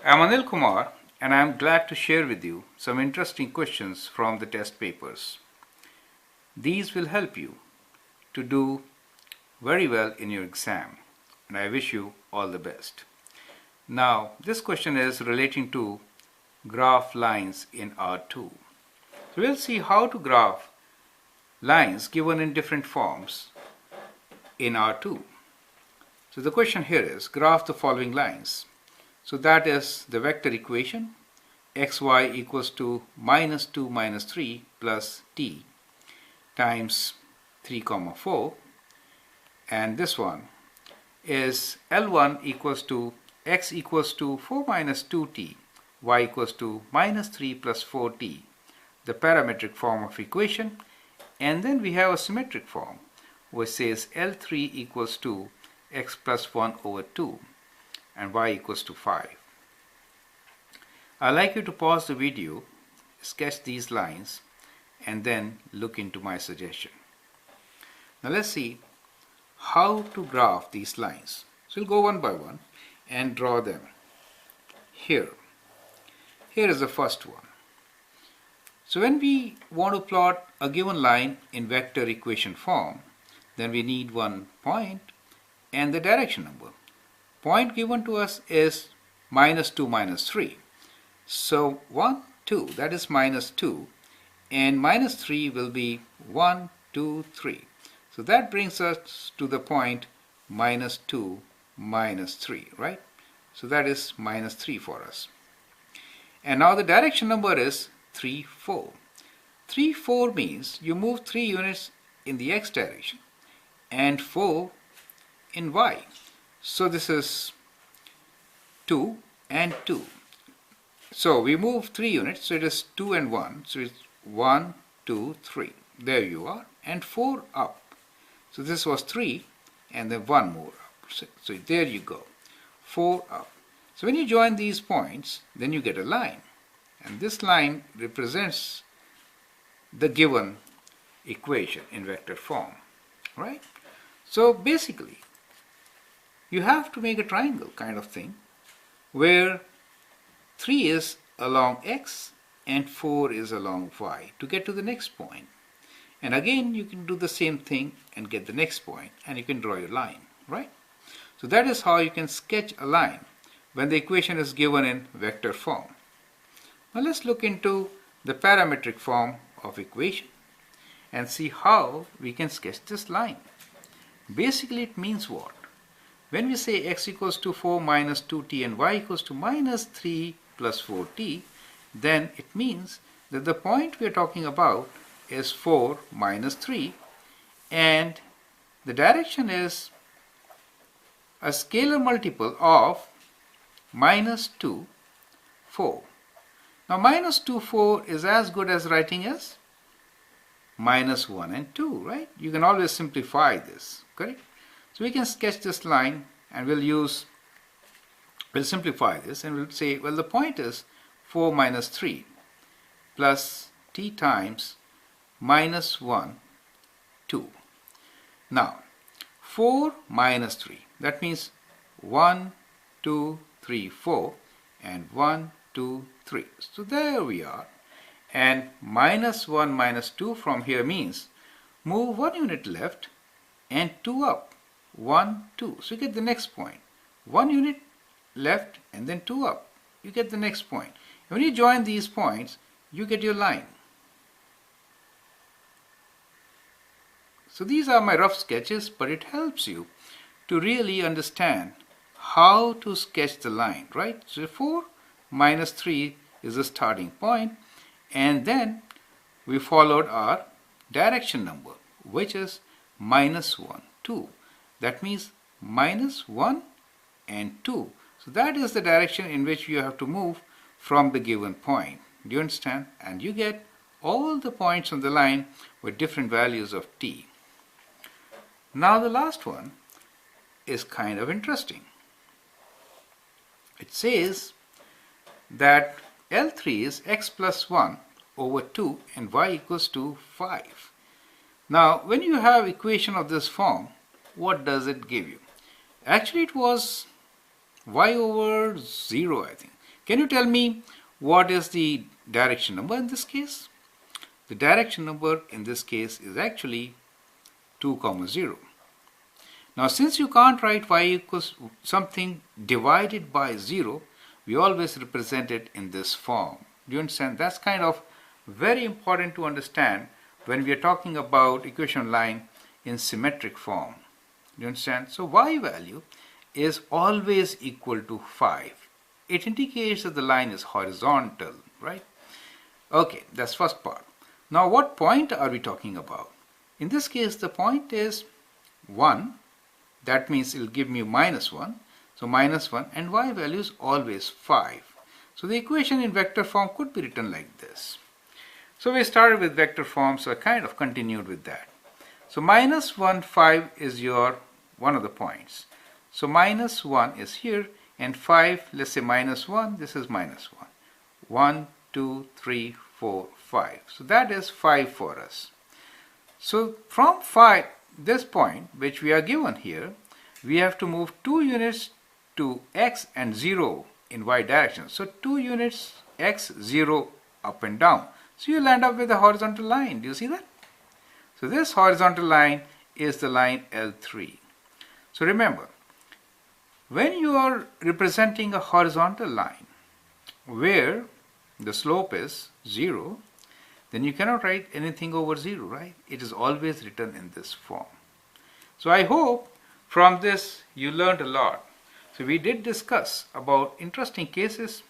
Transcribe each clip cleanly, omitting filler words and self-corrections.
I'm Anil Kumar and I'm glad to share with you some interesting questions from the test papers. These will help you to do very well in your exam and I wish you all the best. Now this question is relating to graph lines in R2. So we'll see how to graph lines given in different forms in R2. So the question here is graph the following lines. So that is the vector equation xy equals to minus 2 minus 3 plus t times 3 comma 4, and this one is L1 equals to x equals to 4 minus 2t, y equals to minus 3 plus 4t, the parametric form of equation, and then we have a symmetric form which says L3 equals to x plus 1 over 2 and y equals to 5. I'd like you to pause the video, sketch these lines, and then look into my suggestion. Now let's see how to graph these lines. So we'll go one by one and draw them. Here is the first one. So when we want to plot a given line in vector equation form, then we need one point and the direction number. Point given to us is minus 2 minus 3. So 1, 2, that is minus 2, and minus 3 will be 1, 2, 3. So that brings us to the point minus 2 minus 3, right? So that is minus 3 for us. And now the direction number is 3, 4. 3, 4 means you move 3 units in the x direction and 4 in y. So this is 2 and 2. So we move 3 units, so it is 2 and 1. So it's 1, 2, 3. There you are. And 4 up. So this was 3 and then 1 more up. So there you go. 4 up. So when you join these points, then you get a line. And this line represents the given equation in vector form. Right? So basically, you have to make a triangle kind of thing where 3 is along x and 4 is along y to get to the next point. And again you can do the same thing and get the next point and you can draw your line, right? So that is how you can sketch a line when the equation is given in vector form. Now let's look into the parametric form of equation and see how we can sketch this line. Basically it means what? When we say x equals to 4 minus 2t and y equals to minus 3 plus 4t, then it means that the point we are talking about is 4 minus 3 and the direction is a scalar multiple of minus 2, 4. Now minus 2, 4 is as good as writing as minus 1 and 2, right? You can always simplify this, correct? So we can sketch this line and we'll simplify this and we'll say, well, the point is 4 minus 3 plus t times minus 1, 2. Now, 4 minus 3, that means 1, 2, 3, 4 and 1, 2, 3. So there we are. And minus 1 minus 2 from here means move 1 unit left and 2 up. 1, 2. So you get the next point. 1 unit left and then 2 up. You get the next point. When you join these points, you get your line. So these are my rough sketches, but it helps you to really understand how to sketch the line, right? So 4 minus 3 is the starting point, and then we followed our direction number, which is minus 1, 2. That means minus 1 and 2. So that is the direction in which you have to move from the given point. Do you understand? And you get all the points on the line with different values of t. Now the last one is kind of interesting. It says that L3 is x plus 1 over 2 and y equals to 5. Now when you have equation of this form, what does it give you? Actually it was y over 0, I think. Can you tell me what is the direction number in this case? The direction number in this case is actually 2, 0. Now since you can't write y equals something divided by 0, we always represent it in this form. Do you understand? That's kind of very important to understand when we are talking about equation line in symmetric form. Do you understand? So y value is always equal to 5. It indicates that the line is horizontal, right? Okay, that's first part. Now what point are we talking about? In this case the point is 1. That means it will give me -1. So -1, and y value is always 5. So the equation in vector form could be written like this. So we started with vector form, so I kind of continued with that. So -1, 5 is your one of the points. So -1 is here, and 5, let's say -1, this is -1. 1, 2, 3, 4, 5. So that is 5 for us. So from 5, this point which we are given here, we have to move 2 units to x and 0 in y direction. So 2 units x, 0 up and down. So you'll end up with a horizontal line. Do you see that? So this horizontal line is the line L3. So remember, when you are representing a horizontal line where the slope is 0, then you cannot write anything over 0, right? It is always written in this form. So I hope from this you learned a lot. So we did discuss about interesting cases,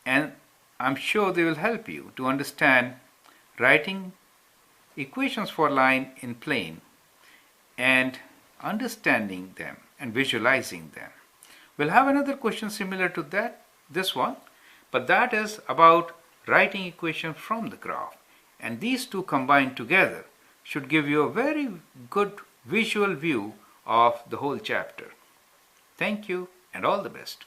and I'm sure they will help you to understand writing equations for line in plane and understanding them and visualizing them. We'll have another question similar to this one, but that is about writing equation from the graph. And these two combined together should give you a very good visual view of the whole chapter. Thank you and all the best.